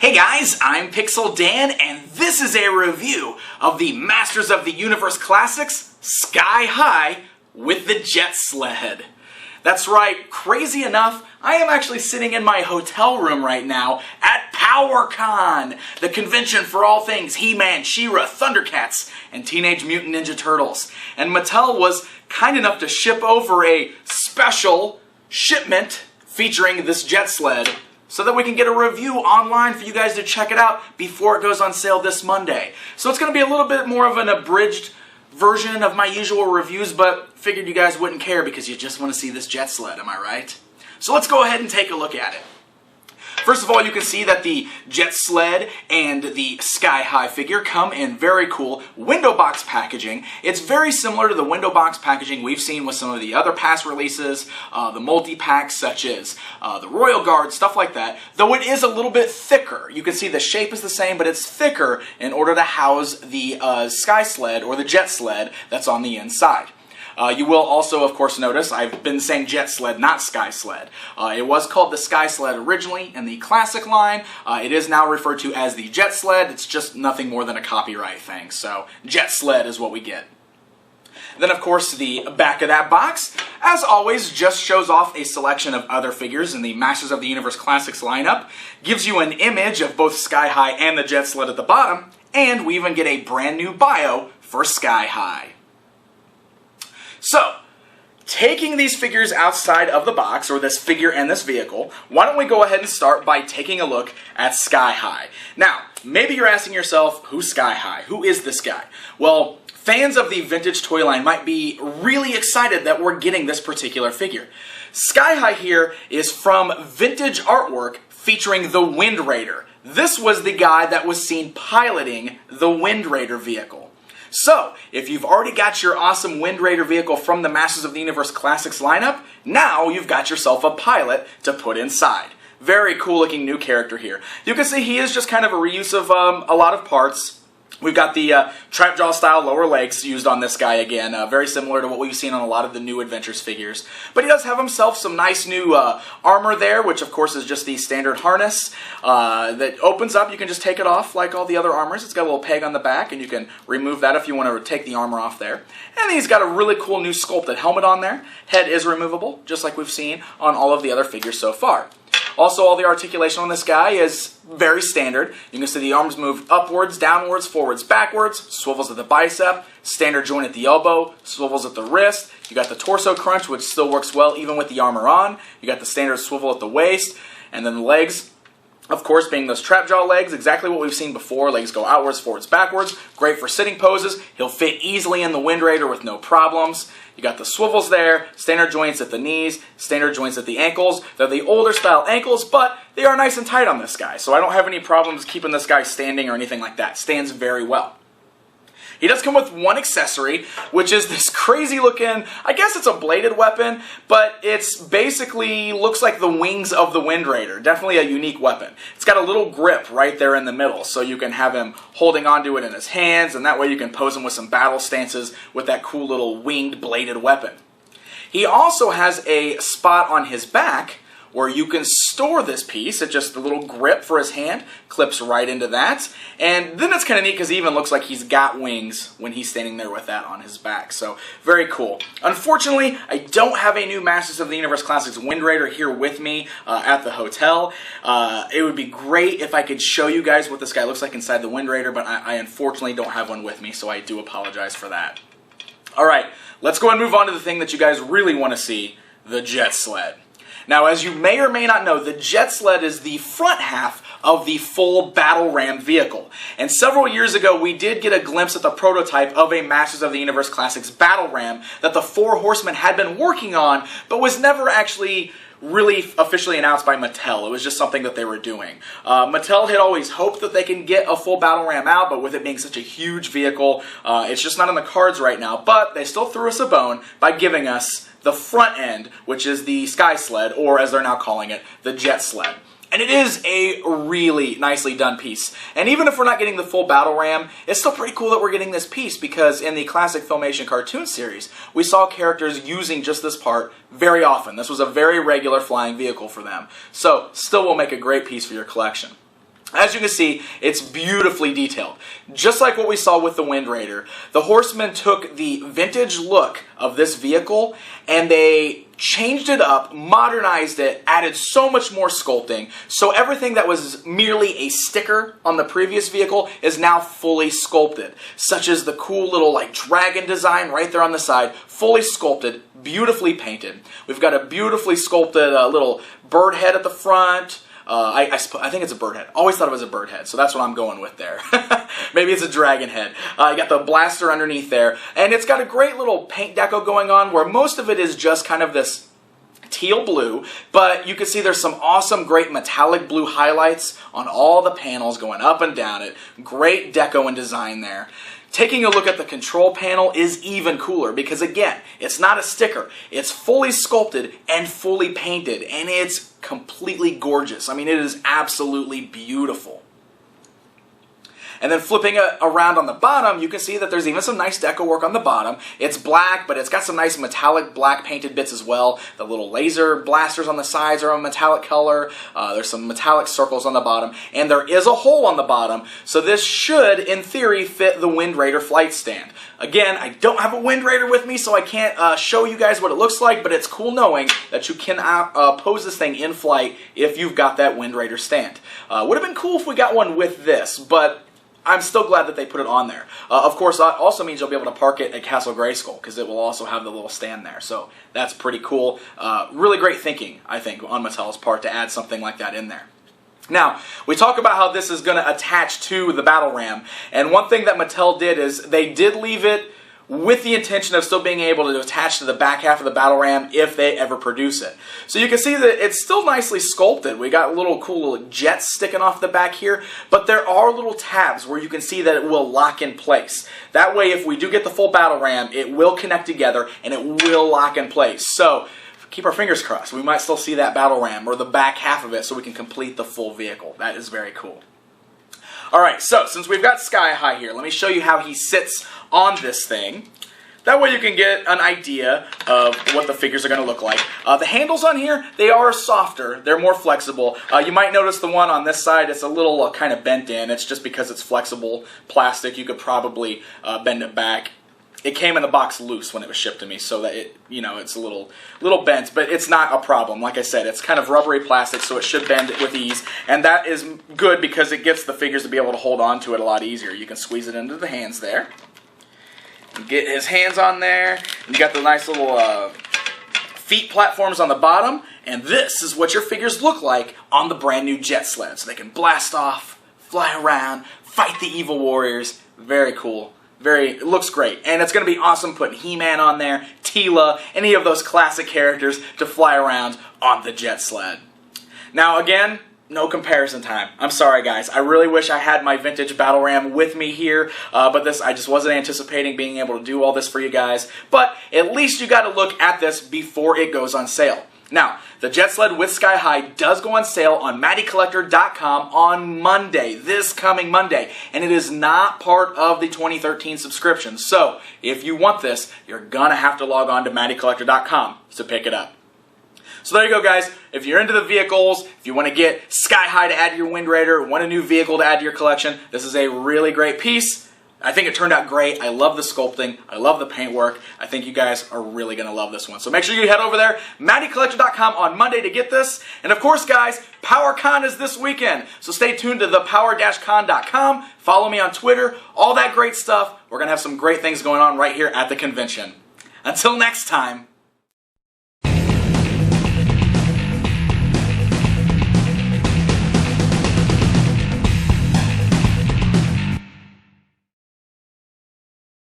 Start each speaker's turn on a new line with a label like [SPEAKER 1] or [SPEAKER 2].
[SPEAKER 1] Hey guys, I'm Pixel Dan, and this is a review of the Masters of the Universe Classics Sky High with the Jet Sled. That's right, crazy enough, I am actually sitting in my hotel room right now at PowerCon, the convention for all things He-Man, She-Ra, Thundercats, and Teenage Mutant Ninja Turtles. And Mattel was kind enough to ship over a special shipment featuring this Jet Sled so that we can get a review online for you guys to check it out before it goes on sale this Monday. So it's going to be a little bit more of an abridged version of my usual reviews, but figured you guys wouldn't care because you just want to see this Jet Sled, am I right? So let's go ahead and take a look at it. First of all, you can see that the Jet Sled and the Sky High figure come in very cool window box packaging. It's very similar to the window box packaging we've seen with some of the other past releases, the multi-packs such as the Royal Guard, stuff like that, though it is a little bit thicker. You can see the shape is the same, but it's thicker in order to house the Sky Sled or the Jet Sled that's on the inside. You will also, of course, notice I've been saying Jet Sled, not Sky Sled. It was called the Sky Sled originally in the classic line. It is now referred to as the Jet Sled. It's just nothing more than a copyright thing, so Jet Sled is what we get. Then, of course, the back of that box, as always, just shows off a selection of other figures in the Masters of the Universe Classics lineup, gives you an image of both Sky High and the Jet Sled at the bottom, and we even get a brand new bio for Sky High. So, taking these figures outside of the box, or this figure and this vehicle, why don't we go ahead and start by taking a look at Sky High. Now, maybe you're asking yourself, who's Sky High? Who is this guy? Well, fans of the vintage toy line might be really excited that we're getting this particular figure. Sky High here is from vintage artwork featuring the Wind Raider. This was the guy that was seen piloting the Wind Raider vehicle. So, if you've already got your awesome Wind Raider vehicle from the Masters of the Universe Classics lineup, now you've got yourself a pilot to put inside. Very cool looking new character here. You can see he is just kind of a reuse of a lot of parts. We've got the trapjaw style lower legs used on this guy again, very similar to what we've seen on a lot of the new Adventures figures. But he does have himself some nice new armor there, which of course is just the standard harness that opens up. You can just take it off like all the other armors. It's got a little peg on the back, and you can remove that if you want to take the armor off there. And he's got a really cool new sculpted helmet on there. Head is removable, just like we've seen on all of the other figures so far. Also, all the articulation on this guy is very standard. You can see the arms move upwards, downwards, forwards, backwards, swivels at the bicep, standard joint at the elbow, swivels at the wrist. You got the torso crunch, which still works well even with the armor on. You got the standard swivel at the waist, and then the legs, of course, being those trapjaw legs, exactly what we've seen before. Legs go outwards, forwards, backwards. Great for sitting poses. He'll fit easily in the Wind Raider with no problems. You got the swivels there, standard joints at the knees, standard joints at the ankles. They're the older style ankles, but they are nice and tight on this guy, so I don't have any problems keeping this guy standing or anything like that. Stands very well. He does come with one accessory, which is this crazy looking, I guess it's a bladed weapon, but it's basically looks like the wings of the Wind Raider. Definitely a unique weapon. It's got a little grip right there in the middle, so you can have him holding onto it in his hands, and that way you can pose him with some battle stances with that cool little winged bladed weapon. He also has a spot on his back where you can store this piece. It's just a little grip for his hand, clips right into that. And then it's kind of neat because he even looks like he's got wings when he's standing there with that on his back. So, very cool. Unfortunately, I don't have a new Masters of the Universe Classics Wind Raider here with me at the hotel. It would be great if I could show you guys what this guy looks like inside the Wind Raider, but I unfortunately don't have one with me, so I do apologize for that. Alright, let's go and move on to the thing that you guys really want to see, the Jet Sled. Now, as you may or may not know, the Jet Sled is the front half of the full Battle Ram vehicle. And several years ago, we did get a glimpse at the prototype of a Masters of the Universe Classics Battle Ram that the Four Horsemen had been working on, but was never actually really officially announced by Mattel. It was just something that they were doing. Mattel had always hoped that they can get a full Battle Ram out, but with it being such a huge vehicle, it's just not in the cards right now. But they still threw us a bone by giving us the front end, which is the Sky Sled, or as they're now calling it, the Jet Sled. And it is a really nicely done piece. And even if we're not getting the full Battle Ram, it's still pretty cool that we're getting this piece, because in the classic Filmation cartoon series, we saw characters using just this part very often. This was a very regular flying vehicle for them. So, still will make a great piece for your collection. As you can see, it's beautifully detailed. Just like what we saw with the Wind Raider, the Horsemen took the vintage look of this vehicle and they changed it up, modernized it, added so much more sculpting, so everything that was merely a sticker on the previous vehicle is now fully sculpted, such as the cool little like dragon design right there on the side, fully sculpted, beautifully painted. We've got a beautifully sculpted little bird head at the front. I think it's a bird head. Always thought it was a bird head, so that's what I'm going with there. Maybe it's a dragon head. You got the blaster underneath there, and it's got a great little paint deco going on where most of it is just kind of this teal blue, but you can see there's some awesome, great metallic blue highlights on all the panels going up and down it. Great deco and design there. Taking a look at the control panel is even cooler because, again, it's not a sticker. It's fully sculpted and fully painted, and it's completely gorgeous. I mean, it is absolutely beautiful. And then flipping it around on the bottom, you can see that there's even some nice deco work on the bottom. It's black, but it's got some nice metallic black painted bits as well. The little laser blasters on the sides are a metallic color. There's some metallic circles on the bottom. And there is a hole on the bottom, so this should, in theory, fit the Wind Raider flight stand. Again, I don't have a Wind Raider with me, so I can't show you guys what it looks like, but it's cool knowing that you can pose this thing in flight if you've got that Wind Raider stand. Would have been cool if we got one with this, but I'm still glad that they put it on there. Of course, that also means you'll be able to park it at Castle Grayskull because it will also have the little stand there. So that's pretty cool. Really great thinking, I think, on Mattel's part to add something like that in there. Now, we talk about how this is going to attach to the battle ram, and one thing that Mattel did is they did leave it with the intention of still being able to attach to the back half of the battle ram if they ever produce it. So you can see that it's still nicely sculpted. We got little cool little jets sticking off the back here, but there are little tabs where you can see that it will lock in place. That way, if we do get the full battle ram, it will connect together and it will lock in place. So keep our fingers crossed. We might still see that battle ram or the back half of it so we can complete the full vehicle. That is very cool. Alright, so since we've got Sky High here, let me show you how he sits on this thing. That way you can get an idea of what the figures are going to look like. The handles on here, they are softer. They're more flexible. You might notice the one on this side, it's a little kind of bent in. It's just because it's flexible plastic. You could probably bend it back. It came in the box loose when it was shipped to me, so that it, it's a little bent, but it's not a problem. Like I said, it's kind of rubbery plastic, so it should bend with ease, and that is good because it gets the figures to be able to hold on to it a lot easier. You can squeeze it into the hands there. Get his hands on there. You got the nice little feet platforms on the bottom, and this is what your figures look like on the brand new Jet Sled. So they can blast off, fly around, fight the evil warriors. Very cool. It looks great, and it's going to be awesome putting He-Man on there, Teela, any of those classic characters to fly around on the Jet Sled. Now again, no comparison time. I'm sorry guys, I really wish I had my vintage battle ram with me here, but I just wasn't anticipating being able to do all this for you guys, but at least you got to look at this before it goes on sale. Now, the Jet Sled with Sky High does go on sale on MattyCollector.com on Monday, this coming Monday, and it is not part of the 2013 subscription. So, if you want this, you're going to have to log on to MattyCollector.com to pick it up. So there you go guys, if you're into the vehicles, if you want to get Sky High to add to your Wind Raider, want a new vehicle to add to your collection, this is a really great piece. I think it turned out great. I love the sculpting. I love the paintwork. I think you guys are really going to love this one. So make sure you head over there, MattyCollector.com on Monday to get this. And of course, guys, PowerCon is this weekend. So stay tuned to thepower-con.com. Follow me on Twitter. All that great stuff. We're going to have some great things going on right here at the convention. Until next time.